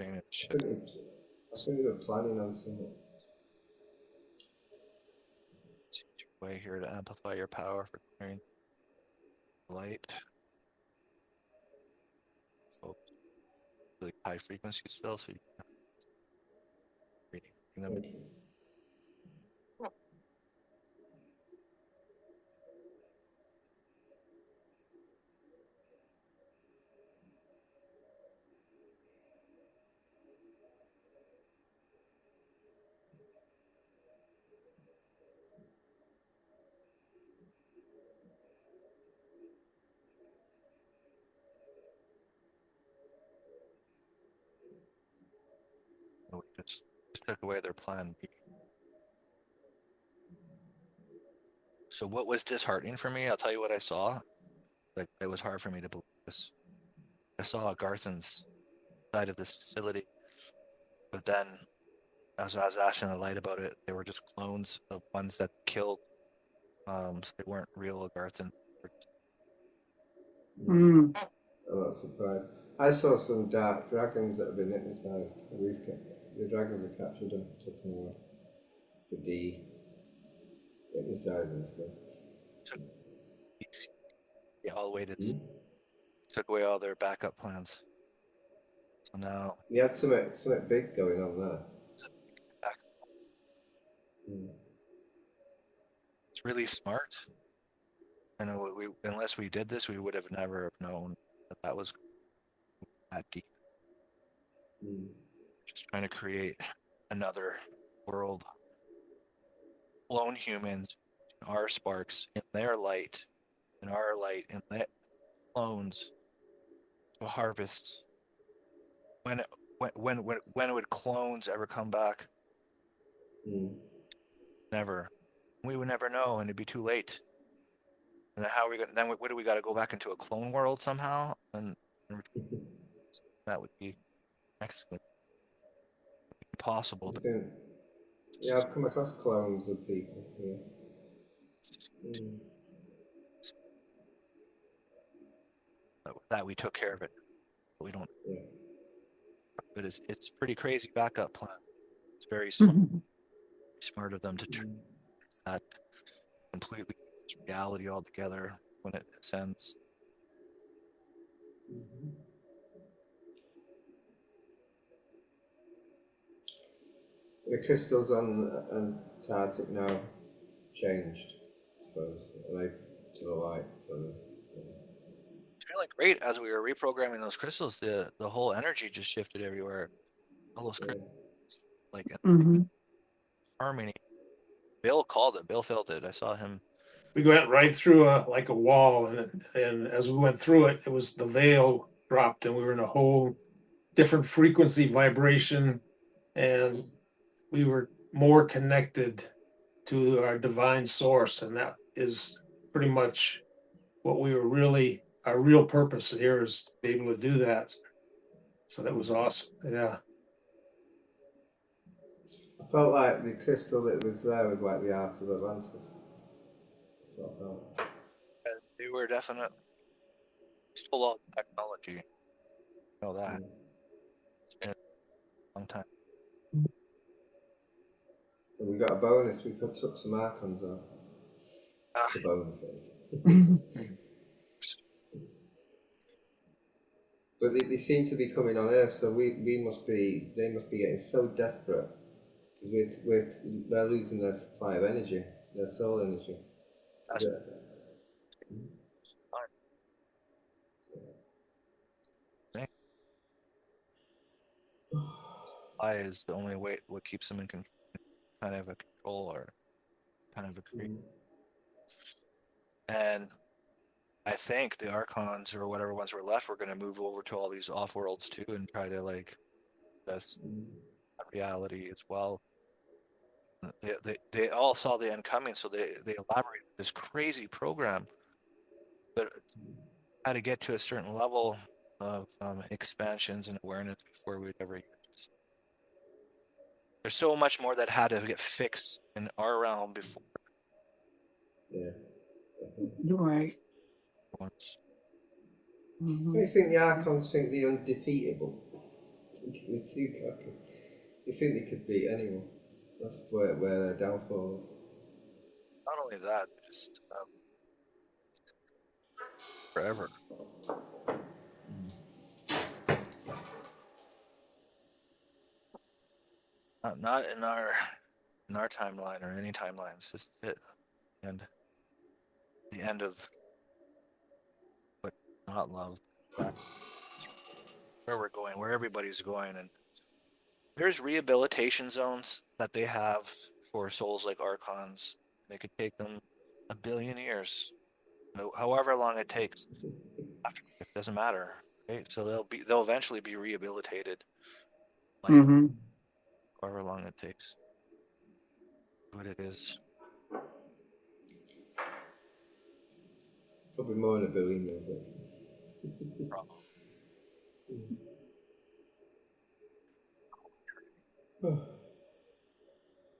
[SPEAKER 2] I think they were planning on something.
[SPEAKER 3] Way here to amplify your power for clearing light. Focus. Really high frequencies still, so you can reading them.
[SPEAKER 2] Thank you.
[SPEAKER 3] We just took away their plan B. So what was disheartening for me, I'll tell you what I saw. Like, it was hard for me to believe this. I saw Garthan's side of this facility, but then as I was asking the light about it, they were just clones of ones that killed. So they weren't real Garthan.
[SPEAKER 1] Mm.
[SPEAKER 2] I'm not surprised. I saw some dark dragons that have been hypnotized. The dragons are captured and taken away. The hypnotizing stuff.
[SPEAKER 3] Yeah, all waited. Took away all their backup plans. So now
[SPEAKER 2] You had something big going on there.
[SPEAKER 3] back. It's really smart. I know unless we did this, we would have never have known that was that deep. Just trying to create another world. Clone humans, our sparks in their light, in our light, in their clones to harvest. When would clones ever come back? Never. We would never know, and it'd be too late. And then how are we going? Then what do we got to go back into a clone world somehow? And that would be excellent. Possible.
[SPEAKER 2] Yeah, I've come across clones of people. Yeah.
[SPEAKER 3] That we took care of it. But we don't.
[SPEAKER 2] Yeah.
[SPEAKER 3] But it's pretty crazy backup plan. It's very smart. Smart of them to turn that completely reality altogether when it ascends.
[SPEAKER 2] The crystals on Antarctic now changed, I suppose. Are they to the light?
[SPEAKER 3] It's feeling great as we were reprogramming those crystals. The whole energy just shifted everywhere. All those
[SPEAKER 2] Yeah.
[SPEAKER 3] crystals, like in
[SPEAKER 1] Hmm.
[SPEAKER 3] harmony. Bill called it. Bill felt it. I saw him.
[SPEAKER 4] We went right through a wall, and as we went through it, it was the veil dropped, and we were in a whole different frequency vibration, and we were more connected to our divine source, and that is pretty much what we were really our real purpose here is to be able to do that. So that was awesome. Yeah.
[SPEAKER 2] I felt like the crystal that was there was like the art of Atlantis. That's what I felt.
[SPEAKER 3] They were definitely stole all the technology. I know that. It's been a long time.
[SPEAKER 2] And we got a bonus. We took some archons out.
[SPEAKER 3] Ah,
[SPEAKER 2] The bonuses. But they seem to be coming on Earth, so they must be getting so desperate because they're losing their supply of energy, their soul energy.
[SPEAKER 3] that's
[SPEAKER 2] Yeah.
[SPEAKER 3] fine. Thing. Lie is the only way what keeps them in kind of a control or kind of a creep. And I think the archons or whatever ones were left were going to move over to all these off worlds too and try to like that's reality as well. They all saw the end coming, so they elaborated this crazy program, but had to get to a certain level of expansions and awareness before we'd ever use this. There's so much more that had to get fixed in our realm before
[SPEAKER 2] Yeah.
[SPEAKER 1] You're right.
[SPEAKER 3] once.
[SPEAKER 1] Mhm.
[SPEAKER 2] Do you think the archons think they're undefeatable? They're too cocky. You think they could beat anyone? That's where their downfall is.
[SPEAKER 3] Not only that, just forever. Not in our timeline or any timelines. Just it and the end of what not love. That where we're going, where everybody's going, and there's rehabilitation zones that they have for souls like archons. They could take them 1 billion years, however long it takes. After it doesn't matter, right? So they'll eventually be rehabilitated, like
[SPEAKER 1] Mhm.
[SPEAKER 3] however long it takes. What it is.
[SPEAKER 2] Probably more than a billion years.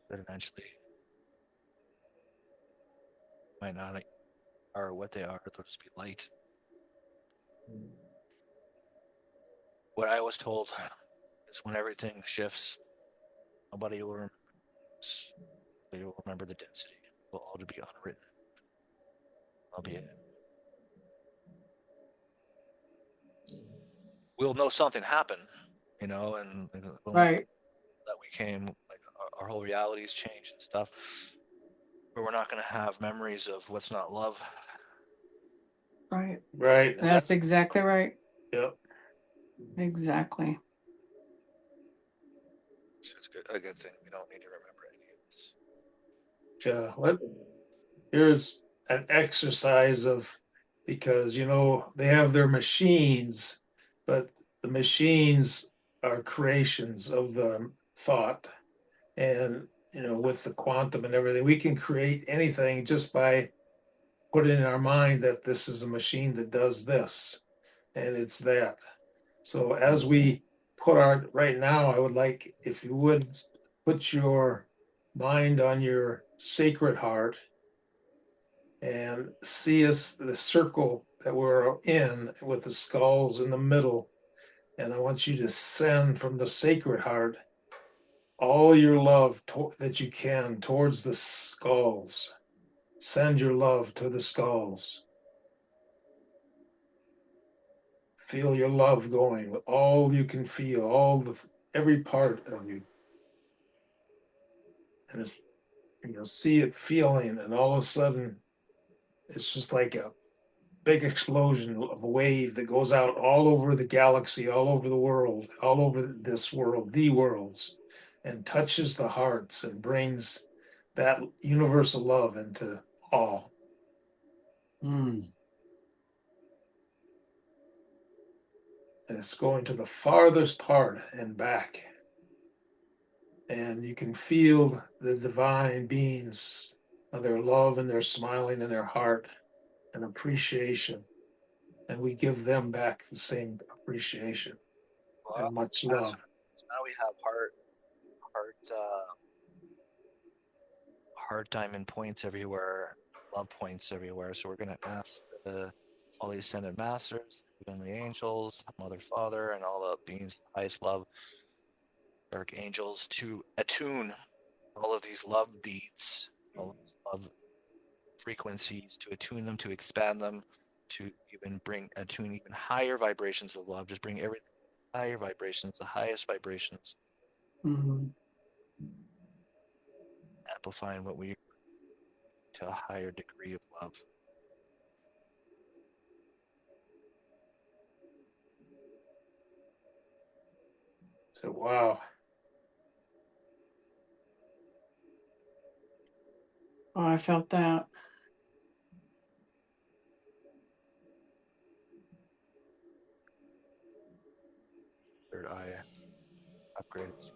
[SPEAKER 3] That eventually might not are what they are. They'll just be light. What I was told is when everything shifts, nobody will remember. They will remember the density. It will all be unwritten. I'll be it. We'll know something happened, you know, and we'll know
[SPEAKER 1] Right.
[SPEAKER 3] that we came, like our whole reality's changed and stuff. But we're not going to have memories of what's not love.
[SPEAKER 1] Right.
[SPEAKER 4] Right.
[SPEAKER 1] That's exactly right.
[SPEAKER 4] Yep.
[SPEAKER 1] Exactly.
[SPEAKER 3] So it's a good thing. We don't need to remember any of this.
[SPEAKER 4] Yeah. Here's an exercise of because they have their machines, but the machines are creations of the thought. And with the quantum and everything, we can create anything just by putting in our mind that this is a machine that does this and it's that. So as we put our right now, I would like if you would put your mind on your sacred heart and see us the circle that we're in with the skulls in the middle. And I want you to send from the sacred heart all your love that you can towards the skulls. Send your love to the skulls. Feel your love going with all you can feel, every part of you. and it's, you'll see it feeling, and all of a sudden, it's just like a big explosion of a wave that goes out all over the galaxy, all over the world, all over this world, the worlds, and touches the hearts and brings that universal love into all.
[SPEAKER 1] Mm.
[SPEAKER 4] And it's going to the farthest part and back. And you can feel the divine beings of their love and their smiling and their heart and appreciation. And we give them back the same appreciation
[SPEAKER 3] Well,
[SPEAKER 4] and much
[SPEAKER 3] so
[SPEAKER 4] love.
[SPEAKER 3] now we have heart diamond points everywhere, love points everywhere. So we're gonna ask all the ascended masters, even the angels, Mother, Father, and all the beings of highest love, archangels, to attune all of these love beats, all of these love frequencies, to attune them, to expand them, to even attune even higher vibrations of love. Just bring everything higher vibrations, the highest vibrations,
[SPEAKER 1] Mhm.
[SPEAKER 3] amplifying what we to a higher degree of love.
[SPEAKER 4] So, wow.
[SPEAKER 1] Oh, I felt that.
[SPEAKER 3] Third eye upgraded.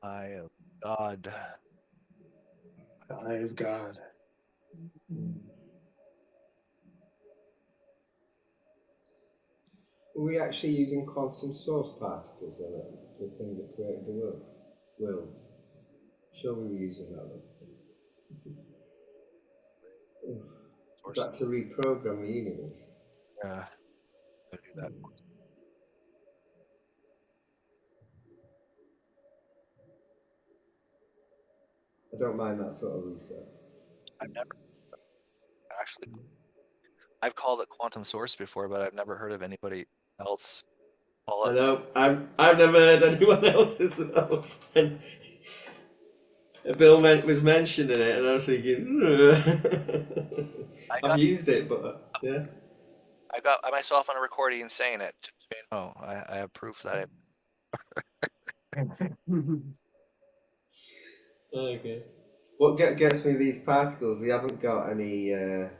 [SPEAKER 3] Eye of God.
[SPEAKER 4] The eye of God.
[SPEAKER 2] Are we actually using quantum source particles then, the thing that created the worlds? Sure, we were using that one.
[SPEAKER 3] Source.
[SPEAKER 2] That's to reprogram the universe.
[SPEAKER 3] Yeah, I do that.
[SPEAKER 2] I don't mind that sort of research.
[SPEAKER 3] I've never actually. I've called it quantum source before, but I've never heard of anybody else call
[SPEAKER 2] I
[SPEAKER 3] it.
[SPEAKER 2] know. I've never heard anyone else as well. And Bill was mentioning it, and I was thinking,
[SPEAKER 3] I
[SPEAKER 2] I've
[SPEAKER 3] got
[SPEAKER 2] used it, but yeah.
[SPEAKER 3] I got myself on a recording saying it. Oh, I have proof that
[SPEAKER 1] Mhm.
[SPEAKER 2] Okay. What gets me these particles? They haven't got any. It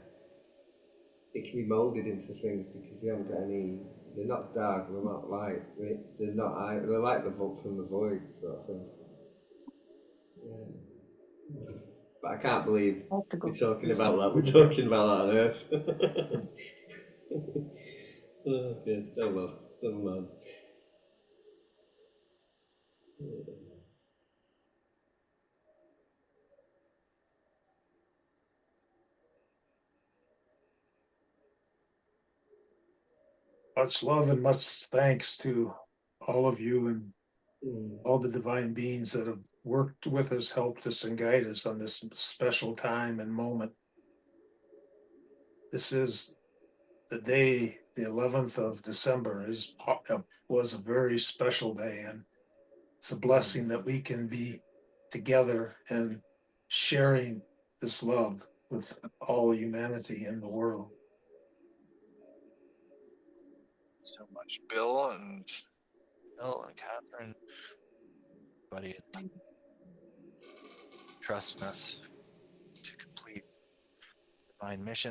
[SPEAKER 2] can be molded into things because they haven't got any. They're not dark. They're not light. They're not. They're like the book from the void sort of thing. Yeah. But I can't believe we're
[SPEAKER 1] Optical.
[SPEAKER 2] talking about that. We're talking about that on Earth. Oh, good. Oh well. Never mind.
[SPEAKER 4] Much love and much thanks to all of you and
[SPEAKER 2] Mm.
[SPEAKER 4] all the divine beings that have worked with us, helped us, and guided us on this special time and moment. This is the day, the 11th of December, was a very special day, and it's a blessing that we can be together and sharing this love with all humanity in the world.
[SPEAKER 3] so much. Bill and Catherine, buddy, trusting us to complete divine mission.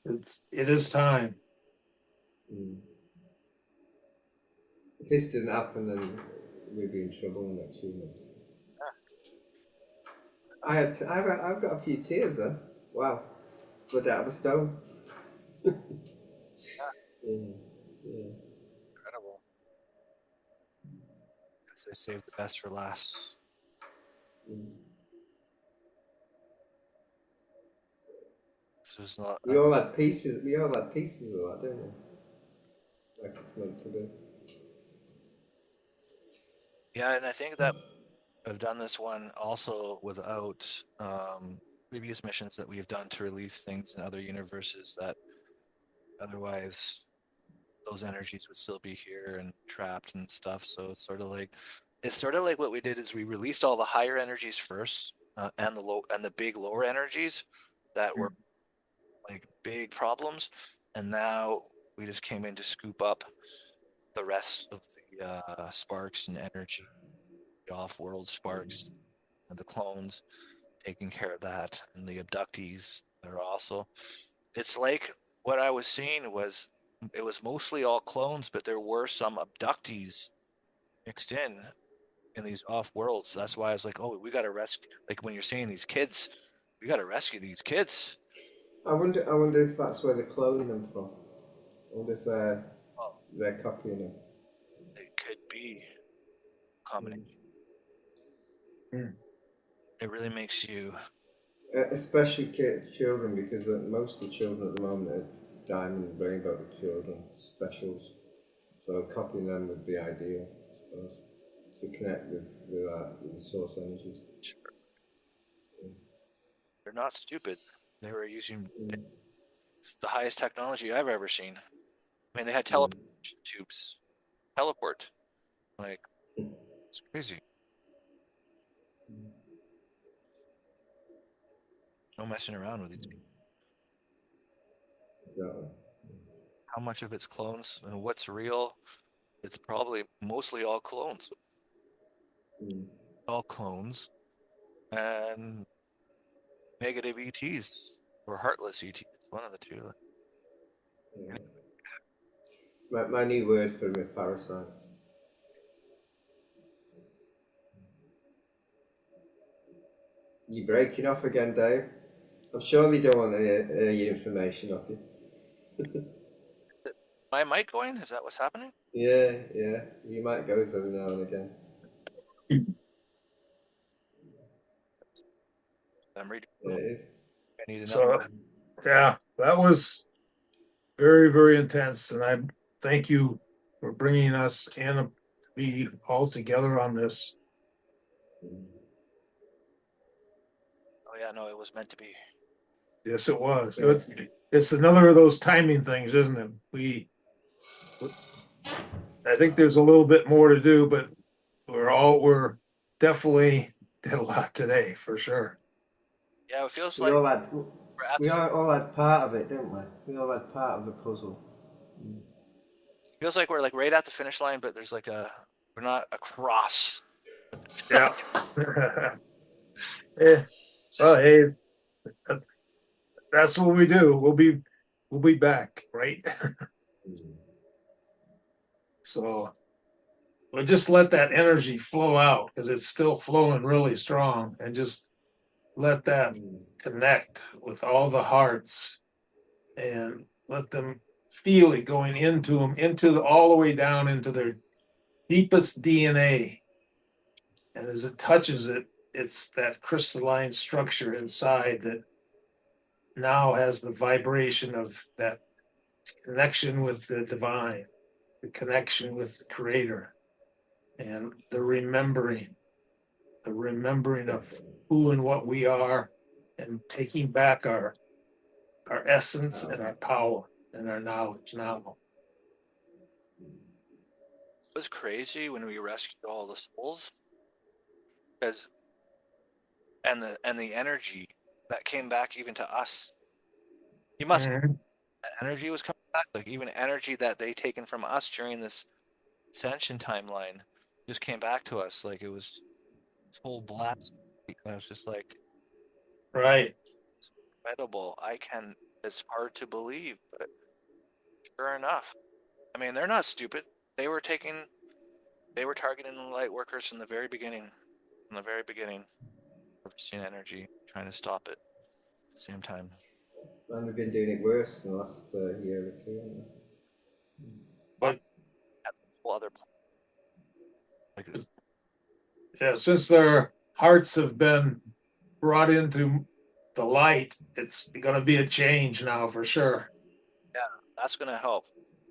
[SPEAKER 3] Ascension.
[SPEAKER 4] It is time.
[SPEAKER 2] Mm. If this didn't happen, then we'd be in trouble in the next few months. I've got a few tears then. Wow. Blood out of a stone. Yeah. Yeah.
[SPEAKER 3] Incredible. They saved the best for last.
[SPEAKER 2] Mm.
[SPEAKER 3] This was not.
[SPEAKER 2] We all had pieces. We all had pieces of that, didn't we? Like it's meant to be.
[SPEAKER 3] Yeah, and I think that I've done this one also without previous missions that we've done to release things in other universes that Otherwise, those energies would still be here and trapped and stuff. So it's sort of like what we did is we released all the higher energies first, and the big lower energies that were like big problems, and now we just came in to scoop up the rest of the sparks and energy, the off-world sparks and the clones, taking care of that, and the abductees are also. It's like what I was seeing was it was mostly all clones, but there were some abductees mixed in these off worlds. That's why I was like, oh, we got to rescue. Like when you're saying these kids, we got to rescue these kids.
[SPEAKER 2] I wonder if that's where they're cloning them from. I wonder if
[SPEAKER 3] Well,
[SPEAKER 2] they're copying them.
[SPEAKER 3] it could be a combination.
[SPEAKER 4] Hmm.
[SPEAKER 3] It really makes you.
[SPEAKER 2] Especially children, because most of the children at the moment are diamond rainbow children, specials. So copying them would be ideal, I suppose, to connect with the source energies.
[SPEAKER 3] They're not stupid. They were using
[SPEAKER 2] Mm.
[SPEAKER 3] the highest technology I've ever seen. I mean, they had
[SPEAKER 2] Mm.
[SPEAKER 3] teleportation tubes, teleport. Like it's crazy. No messing around with these people.
[SPEAKER 2] Exactly.
[SPEAKER 3] How much of it's clones and what's real? It's probably mostly all clones.
[SPEAKER 2] Mm.
[SPEAKER 3] All clones and negative ETs or heartless ETs. One of the two.
[SPEAKER 2] Yeah. My new word for them are parasites. You breaking off again, Dave? I'm sure they don't want to hear your information off you.
[SPEAKER 3] My mic going? Is that what's happening?
[SPEAKER 2] Yeah, yeah. You might go every now and again.
[SPEAKER 3] I'm reading.
[SPEAKER 2] Yeah, it is.
[SPEAKER 3] I need another.
[SPEAKER 4] So, yeah, that was very, very intense. And I thank you for bringing us and be all together on this.
[SPEAKER 3] Oh yeah, no, it was meant to be.
[SPEAKER 4] Yes, it was.
[SPEAKER 2] Yeah.
[SPEAKER 4] It's another of those timing things, isn't it? I think there's a little bit more to do, but we're definitely did a lot today for sure.
[SPEAKER 3] Yeah, it feels
[SPEAKER 2] We
[SPEAKER 3] like
[SPEAKER 2] all had
[SPEAKER 3] we're at
[SPEAKER 2] we
[SPEAKER 3] the.
[SPEAKER 2] all had part of it, didn't we? We all had part of the puzzle.
[SPEAKER 3] Feels like we're like right at the finish line, but there's like we're not across.
[SPEAKER 4] Yeah.
[SPEAKER 3] It's
[SPEAKER 4] Well,
[SPEAKER 3] just
[SPEAKER 4] hey, that's what we do. We'll be back, right? So we'll just let that energy flow out because it's still flowing really strong, and just let that connect with all the hearts and let them feel it going into them, all the way down into their deepest DNA. And as it touches it, it's that crystalline structure inside that now has the vibration of that connection with the divine, the connection with the creator, and the remembering of who and what we are, and taking back our essence and our power and our knowledge now.
[SPEAKER 3] it was crazy when we rescued all the souls, because and the energy that came back even to us. You must
[SPEAKER 4] Mhm.
[SPEAKER 3] that energy was coming back, like even energy that they taken from us during this ascension timeline just came back to us like it was full blast. And I was just like,
[SPEAKER 4] Right.
[SPEAKER 3] it's incredible. It's hard to believe, but sure enough. I mean, they're not stupid. They were they were targeting the light workers from the very beginning. From the very beginning, harvesting energy, trying to stop it at the same time.
[SPEAKER 2] And we've been doing it worse in the last year or two. Haven't
[SPEAKER 4] But
[SPEAKER 3] Whole other like
[SPEAKER 4] yeah, since their hearts have been brought into the light, it's going to be a change now for sure.
[SPEAKER 3] yeah, that's gonna help.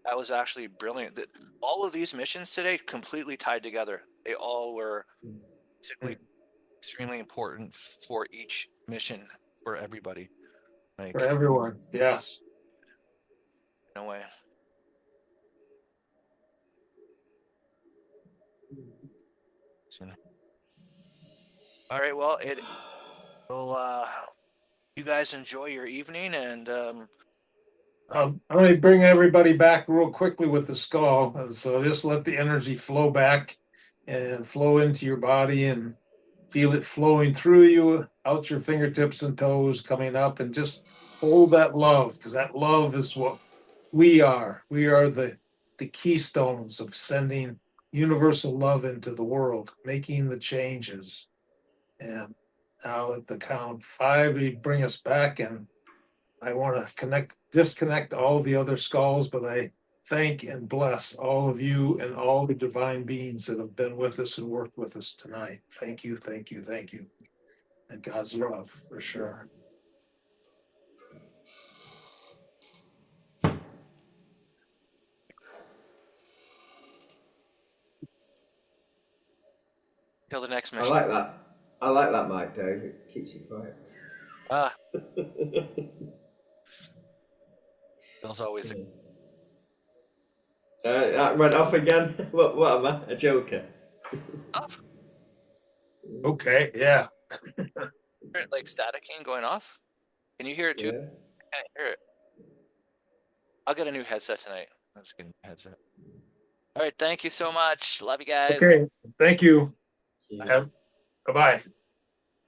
[SPEAKER 3] That was actually brilliant. All of these missions today completely tied together. They all were basically extremely important for each mission for everybody.
[SPEAKER 4] For
[SPEAKER 3] Like
[SPEAKER 4] everyone. Yes.
[SPEAKER 3] No way. All right, well, it will you guys enjoy your evening, and
[SPEAKER 4] I'm going to bring everybody back real quickly with the skull. And so just let the energy flow back and flow into your body and feel it flowing through you, out your fingertips and toes, coming up, and just hold that love, because that love is what we are. We are the keystones of sending universal love into the world, making the changes. And now at the count 5, we bring us back, and I want to disconnect all the other skulls, but I thank and bless all of you and all the divine beings that have been with us and worked with us tonight. Thank you, thank you, thank you. And God's love for sure.
[SPEAKER 3] till the next
[SPEAKER 2] I
[SPEAKER 3] mission.
[SPEAKER 2] like that. I like that mic, Dave. It keeps you quiet.
[SPEAKER 3] Bill's always
[SPEAKER 2] That went off again. What am I? A joker?
[SPEAKER 3] off.
[SPEAKER 4] Okay, yeah.
[SPEAKER 3] Like staticking going off. Can you hear it too?
[SPEAKER 2] Yeah.
[SPEAKER 3] I can't hear it. I'll get a new headset tonight. Let's get a new headset. All right, thank you so much. Love you guys.
[SPEAKER 4] Okay, thank you.
[SPEAKER 2] Yeah.
[SPEAKER 4] Have bye-bye.